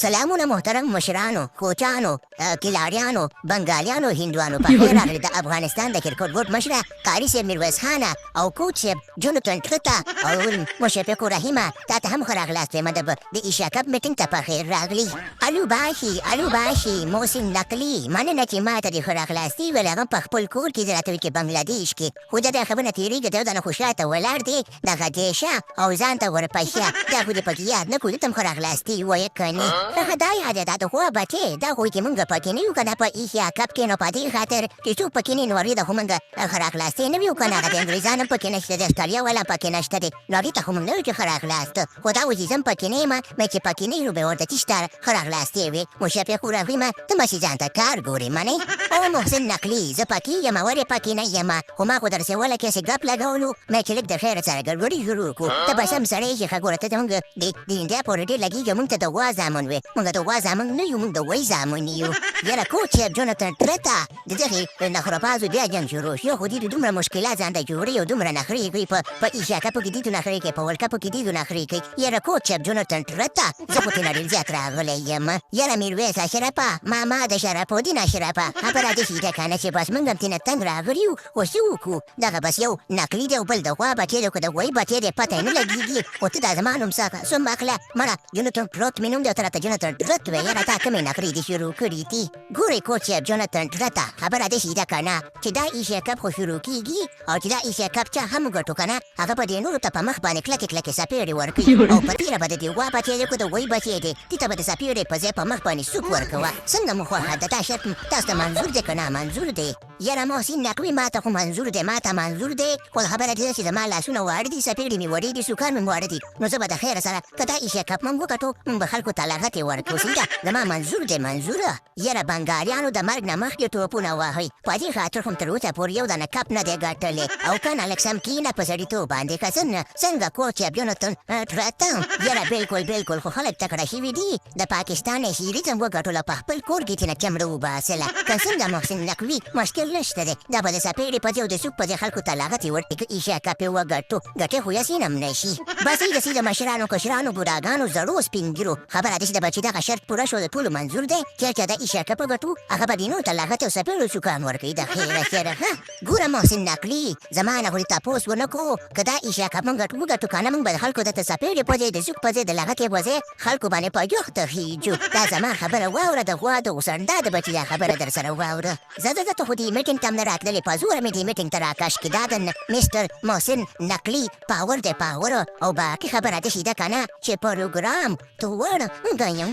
سلامونه محترم مشرانو کوچانو کلاړیانو بنګالیانو هندوانو په خیر راغلي د افغانستان د کرکټ بورډ مشره قاري صاحب میرویس خانه او کوچ صاحب جوناتن ټرتا او مشفق رحیمه تا ته هم ښه راغلاست وایم د ایشیا کپ میټینګ ته په خیر راغلي الو باشي محسن نقلي مننه چې ما ته دې ښه راغلاستي ویل هغه په خپل کور کې راته وایي چې بنګلادیش کې خو د دې خبره تېرېږي دی د نه خوشاته ولاړ دی دغه دیشه او ځان ته ورپشه دا خو دې پکې یاد نه کړو دې ته هم ښه راغلاستي ووایه که نه هغه دا یاد دا د خو بچې دا خو چې مونږ پکې نه یو که نه په ایشیا کپ کې نو په دې خاطر چې څوک پکې نه نو هغې ته خو مونږ ښه راغلاستې نه وي که نه هغه د انګریزان هم پکې نشته دی استرالیا والا پکې نشته دی نو هغې ته خو مونږ نه وایو چې ښه راغلاست خو دا و چې زه هم پکې نه یم مې چې پکې نه یو به ورته چې شته ښه راغلاستې وې مشفق رحیمه ته مشي ځان ته کار ګورې منې او محسن نقلي زه پکې یم ولې پکې نه یم خو ما خو درسې وله کسې ګپ لګولو مې چې لږ د خیره سره ګډوډي شروع کړو ته به سم سړی چې ښه ګوره ته مونږ د انډیا پورې ډېر لګېږي مونږ ته د غوا زامن وې مونږ د غوا زامن نه یو مونږ د وی زامن یو یاره کوچ صاحب جوناتن ټرتا د دغې نخرهبازو بیا جنګ شروع شو خو دوی دومره مشکلات ځان ته جوړوي او دومره نخرې کوي په ایشیا کپو کې دوی نخرې کوي په ورلډ کپو کې دوی نخرې کوي یاره کوچ صاحب جوناتن ټرتا زه خو ترې ډېر زیات راغلی یم یاره میرویس اشرفه ماما د شرفالدین اشرفه خبره داسې ده که نه چې بس موږ هم ترېنه تنګ راغلي یو خو څه وکړو دغه بس یو نقلي دی او بل د غوا بچی دی که د غوایي بچی دی پته یې نه لګېږي خو ته دا زما نوم سم اخله مړه جوناتن ټرت مې نوم دی او ته راته جوناتن ټرت وې یاره تا کومې نخرې دې شروع کړي دي ګورې کوچ صاحب جوناتن ټرته خبره داسې ده که نه چې دا ایشیا کپ خو شروع کېږي او چې دا ایشیا کپ چا هم وګټو که نه هغه به دې نورو ته په مخ باندې کلکې کلکې څپېړې ورکوي او په تېره به د دې غوا بچی دی که د غوایي بچی دی دې ته به د څپېړې په ځای په مخ باندې سوک ورکوه څنګه مو خوښه ده دا شرط تاسو ته منظور دی که نه منظور دی یاره محسن نقوي ما ته خو منظور دی ما ته منظور دی خو خبره دې ده چې زما لاسونه واړه دي څپېړې مې وړې دي سوکان مې واړه دي نو زه به د خیره سره که دا ایشیا کپ مونږ وګټو مونږ به خلکو ته لغتې ورکړو سمجه زما منظور دی منظوره یاره بنګالیانو د مرګ نه مخکې توپونه وهئ په دې خاطر خو م تر اوسه پورې یو دانه کپ نه دی ګټلی او که نه لږ سم کښېنه په سړیتوب باندې که څنګه کوچ صاحب جوناتن ټرتا یاره بلکل خو خلک تکړه شوي دي د پاکستان هیریزم وګټلو په خپل کور کې ترېنه چمړه وباسله که څنګه محسن نقوي مشکل نشته دی دا به د څپېړې په ځای او د سوک په ځای خلکو ته لغتې ورکړي که ایشیا کپ یې وګټو ګټې خو یاسین هم نه شي بس داسې د مشرانو کشرانو بوډاګانو زړو سپین ږیرو خبره داسې ده چې دغه شرط پوره شو د ټولو منظور دی چېرته د ایشیا کپ وګټو هغه به دې نورو ته لغتې او څپېړو سوکان ورکوي د خیره خیره ګوره محسن نقلي زما نه خو دې تپوس ونه کړو که دا ایشیا کپ موږ وګټو که نه موږ به د خلکو ته څپېړې په ځای د سوک په ځای د لغتې په ځای خلکو باندې په جوخته خېجو دا زما خبره واوره د غوا د اوسنډا د بچي دا خبره در سره واوره زه ته خو دې میټینګ ته هم نه راتللې په زوره مې دې میټینګ ته راکش کړي دا د مستر محسن نقلي پاور دی پاور او باقي خبره داسې ده که نه چې پروګرام ته ورغیم